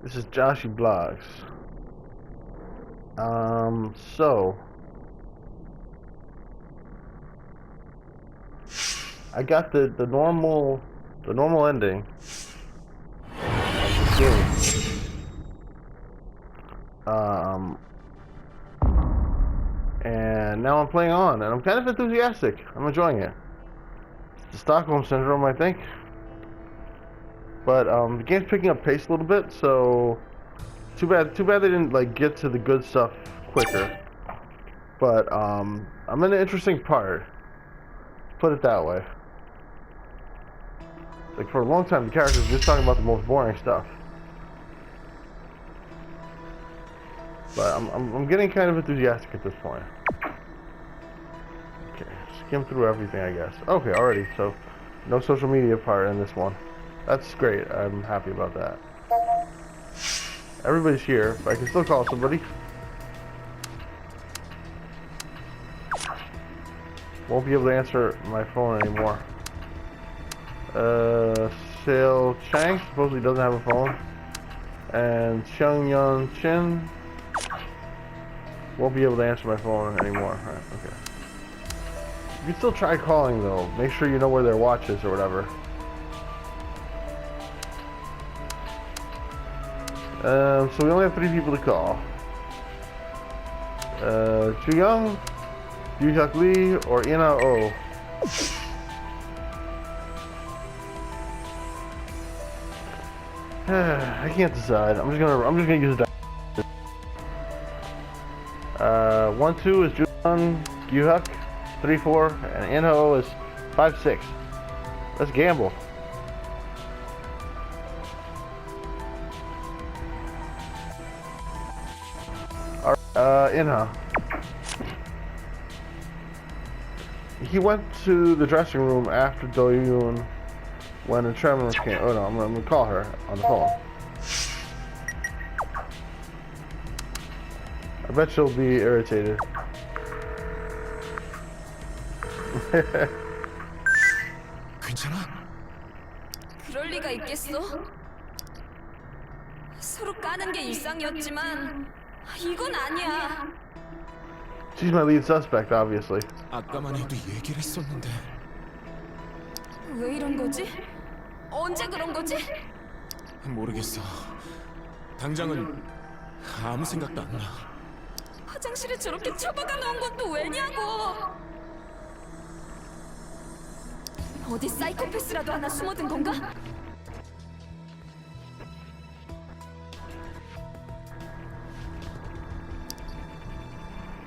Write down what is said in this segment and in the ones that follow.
This is Joshyblogz. So I got the normal ending of the game. And now I'm playing on, and I'm kind of enthusiastic. I'm enjoying it. It's the Stockholm syndrome, I think. But the game's picking up pace a little bit, so too bad they didn't like get to the good stuff quicker. But I'm in an interesting part. Put it that way. Like for a long time, the characters were just talking about the most boring stuff. But I'm getting kind of enthusiastic at this point. Okay, skim through everything, I guess. Okay, already. So no social media part in this one. That's great. I'm happy about that. Everybody's here, but I can still call somebody. Won't be able to answer my phone anymore. Sale Chang supposedly doesn't have a phone. And Chung Yun Chin won't be able to answer my phone anymore. Right, okay. You can still try calling though. Make sure you know where their watch is or whatever. So we only have 3 people to call. Chu Young, Yu Hyuk Lee, or Ina Oh. I can't decide. I'm just gonna use that. 1 2 is Ju Young, Yu Hyuk, 3 4, and Ina Oh is 5 6. Let's gamble. Inha. He went to the dressing room after Do-yoon when the tremors came. Oh no, I'm gonna call her on the phone. I bet she'll be irritated. 괜찮아? 그럴 리가 있겠어? 서로 까는 게 일상이었지만 이건 아니야. She's my lead suspect, obviously. 아까만 해도 얘기를 했었는데 왜 이런 거지? 언제 그런 거지? 모르겠어. 당장은 아무 생각도 안 나. 화장실에 저렇게 처박아 놓은 것도 왜냐고. 어디 사이코패스라도 하나 숨어든 건가?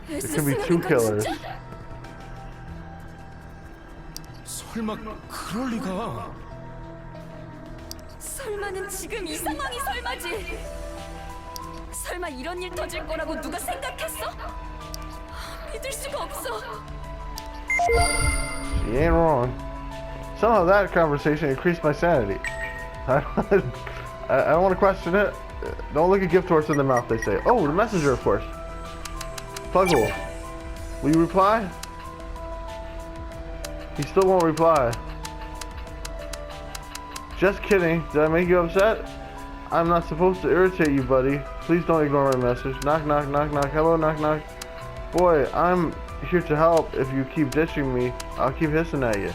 There can be 2 killers. 설마 그럴 리가? 설마는 지금 이 상황이 설마지? 설마 이런 일 터질 거라고 누가 생각했어? 믿을 수가 없어. She ain't wrong. Somehow that conversation increased my sanity. I don't want to question it. Don't look a gift horse in the mouth, they say. Oh, the messenger, of course. Puggle, will you reply? He still won't reply. Just kidding. Did I make you upset? I'm not supposed to irritate you, buddy. Please don't ignore my message. Knock, knock, knock, knock. Hello, knock, knock. Boy, I'm here to help. If you keep ditching me, I'll keep hissing at you.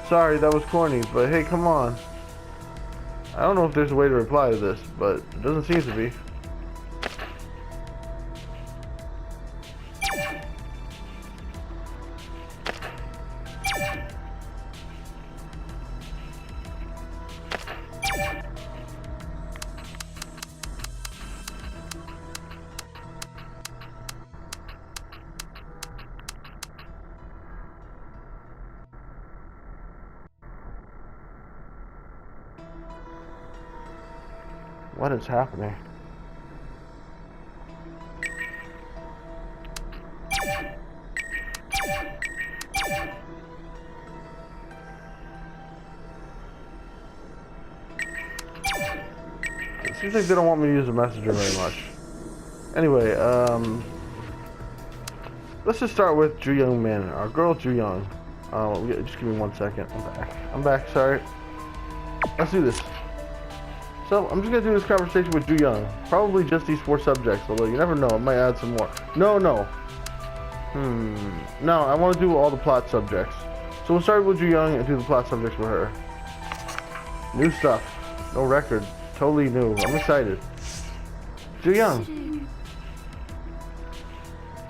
Sorry, that was corny, but hey, come on. I don't know if there's a way to reply to this, but it doesn't seem to be. What is happening? It seems like they don't want me to use the messenger very much. Anyway, let's just start with Ju Young Min, our girl Ju Young. Just give me 1 second. I'm back. Sorry. Let's do this. So, I'm just gonna do this conversation with Ju Young. Probably just these 4 subjects, although you never know, I might add some more. No. No, I want to do all the plot subjects. So we'll start with Ju Young and do the plot subjects with her. New stuff. No record. Totally new. I'm excited. Ju Young.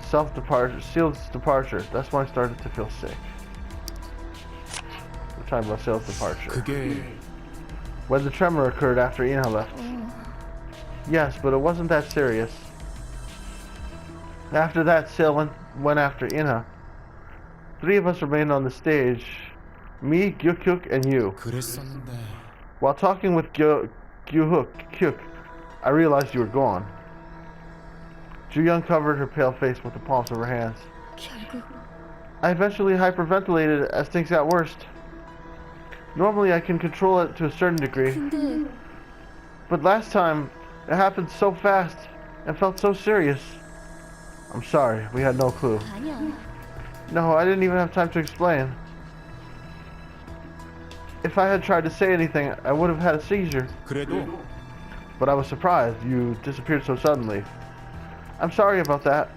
Self-departure. Sealed departure. That's when I started to feel sick. We're talking about self-departure. 그게 When the tremor occurred after Ina left. Yes, but it wasn't that serious. After that, Sale went after Ina. 3 of us remained on the stage. Me, Gyukyuk, and you. 그랬었는데 While talking with Gyukyuk, I realized you were gone. Ju Young covered her pale face with the palms of her hands. 결국 I eventually hyperventilated as things got worse. Normally I can control it to a certain degree, 근데 but last time it happened so fast and felt so serious. I'm sorry, we had no clue. 아니야. No, I didn't even have time to explain. If I had tried to say anything, I would have had a seizure. 그래도 But I was surprised you disappeared so suddenly. I'm sorry about that.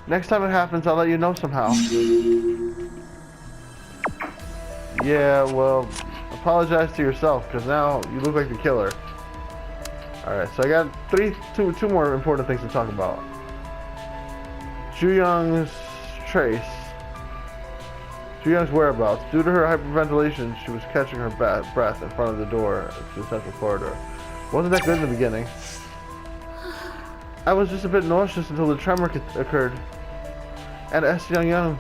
Next time it happens, I'll let you know somehow. Yeah, well, apologize to yourself, because now you look like the killer. Alright, so I got two more important things to talk about. Ju Young's trace. Ju Young's whereabouts. Due to her hyperventilation, she was catching her breath in front of the door to the central corridor. Wasn't that good in the beginning? I was just a bit nauseous until the tremor occurred. And S. Young.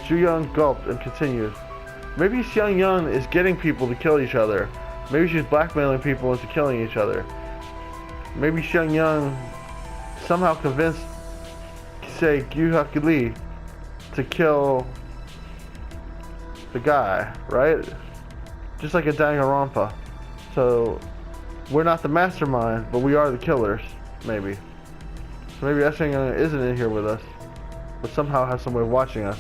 Ju Young gulped and continued. Maybe Xiang Yun is getting people to kill each other. Maybe she's blackmailing people into killing each other. Maybe Xiang Yun somehow convinced, say, Gyuhyuk Lee to kill the guy, right? Just like a Danganronpa. So, we're not the mastermind, but we are the killers, maybe. So maybe Xiang Yun isn't in here with us, but somehow has some way of watching us.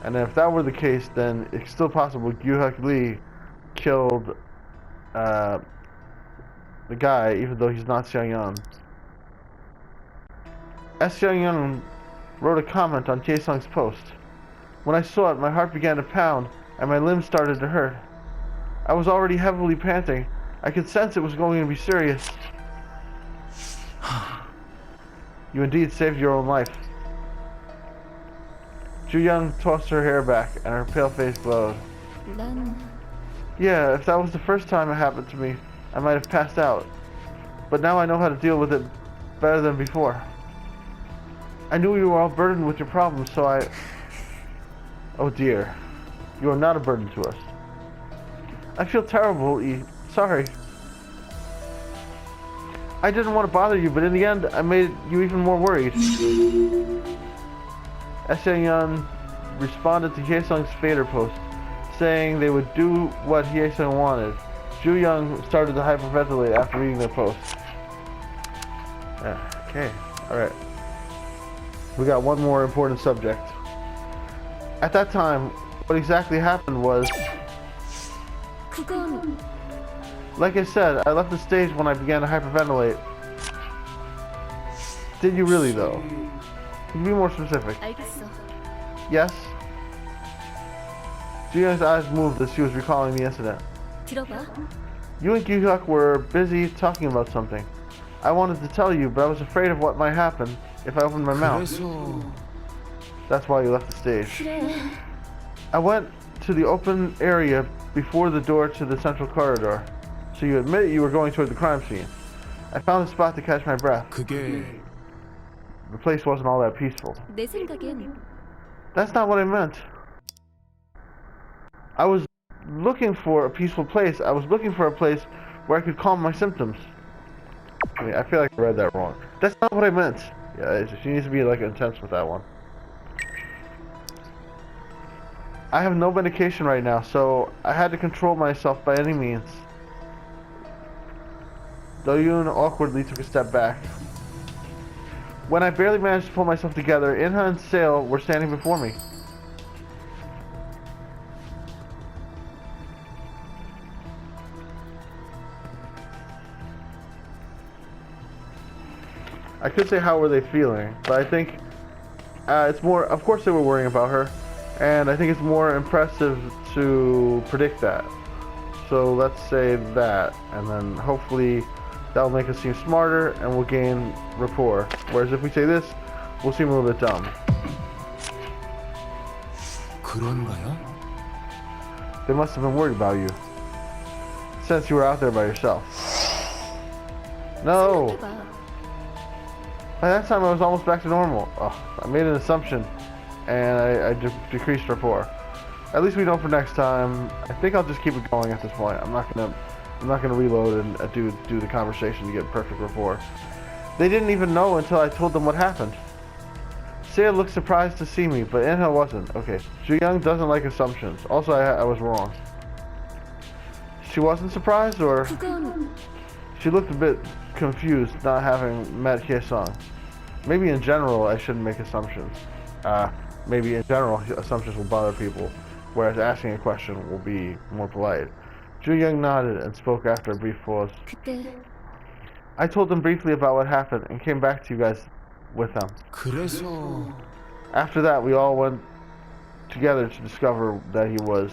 And if that were the case, then it's still possible Gyuhyuk Lee killed the guy, even though he's not Xiang Yun. S. Xiang Yun wrote a comment on Taesung's post. When I saw it, my heart began to pound, and my limbs started to hurt. I was already heavily panting. I could sense it was going to be serious. You indeed saved your own life. Ju Young tossed her hair back, and her pale face glowed. 난 Yeah, if that was the first time it happened to me, I might have passed out. But now I know how to deal with it better than before. I knew you were all burdened with your problems, so I... Oh dear. You are not a burden to us. I feel terrible, Sorry. I didn't want to bother you, but in the end, I made you even more worried. Xiang responded to Hye-sung's fader post, saying they would do what Hye-sung wanted. Ju Young started to hyperventilate after reading their post. Okay, alright. We got one more important subject. At that time, what exactly happened was... 그건 Like I said, I left the stage when I began to hyperventilate. Did you really, though? Can you be more specific? 알겠어. Yes? Ju Young's eyes moved as she was recalling the incident. 들어봐. You and Gyuhyuk were busy talking about something. I wanted to tell you, but I was afraid of what might happen if I opened my mouth. 그래서 That's why you left the stage. 그래. I went to the open area before the door to the central corridor. So you admit you were going toward the crime scene. I found a spot to catch my breath. 그게 The place wasn't all that peaceful. 내 생각엔 That's not what I meant. I was looking for a peaceful place. I was looking for a place where I could calm my symptoms. I feel like I read that wrong. That's not what I meant. Yeah, she needs to be like intense with that one. I have no medication right now, so I had to control myself by any means. Do-yoon awkwardly took a step back. When I barely managed to pull myself together, Inha and Sale were standing before me. I could say how were they feeling, but I think it's more, of course they were worrying about her, and I think it's more impressive to predict that. So let's say that, and then hopefully that'll make us seem smarter and we'll gain rapport. Whereas if we say this, we'll seem a little bit dumb. 그런가요? They must have been worried about you, since you were out there by yourself. No! 생각해봐. By that time I was almost back to normal. Oh, I made an assumption, and I decreased rapport. At least we know for next time. I think I'll just keep it going at this point. I'm not gonna reload and do the conversation to get perfect rapport. They didn't even know until I told them what happened. Seiya looked surprised to see me, but Inha wasn't. Okay, Ju-young doesn't like assumptions. Also, I was wrong. She wasn't surprised, or 그건 she looked a bit confused not having met Hye-sung. Maybe in general I shouldn't make assumptions. Maybe in general assumptions will bother people, whereas asking a question will be more polite. Ju-young nodded and spoke after a brief pause. 그때 I told them briefly about what happened and came back to you guys with them. 그래서 After that, we all went together to discover that he was...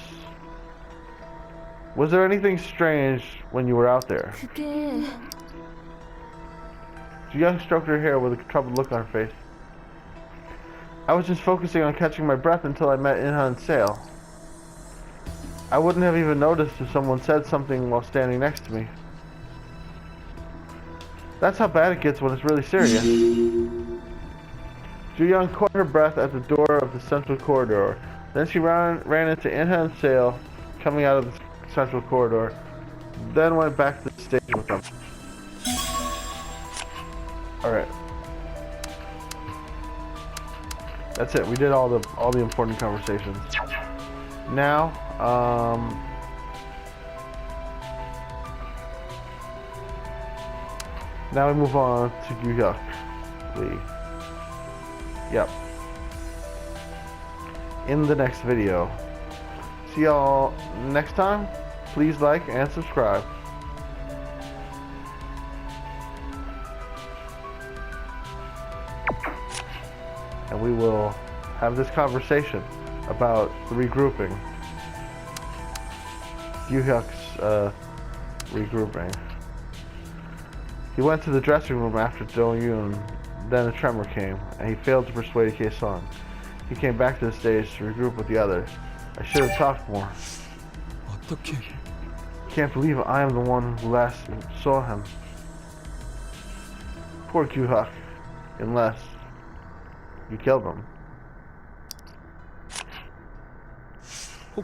Was there anything strange when you were out there? 그게 Ju-young stroked her hair with a troubled look on her face. I was just focusing on catching my breath until I met Inha and Sale. I wouldn't have even noticed if someone said something while standing next to me. That's how bad it gets when it's really serious. Ju-young caught her breath at the door of the central corridor. Then she ran into Inha and Sale coming out of the central corridor, then went back to the stage with them. Alright. That's it. We did all the important conversations. Now, now we move on to Yu-hyuk. Yep. In the next video. See y'all next time. Please like and subscribe. And we will have this conversation about the regrouping. Yu-hyuk's regrouping. He went to the dressing room after Do-yoon, then a tremor came, and he failed to persuade Hye-sung. He came back to the stage to regroup with the others. I should have talked more. 어떻게 Can't believe I am the one who last saw him. Poor Yu-hyuk. Unless you killed him.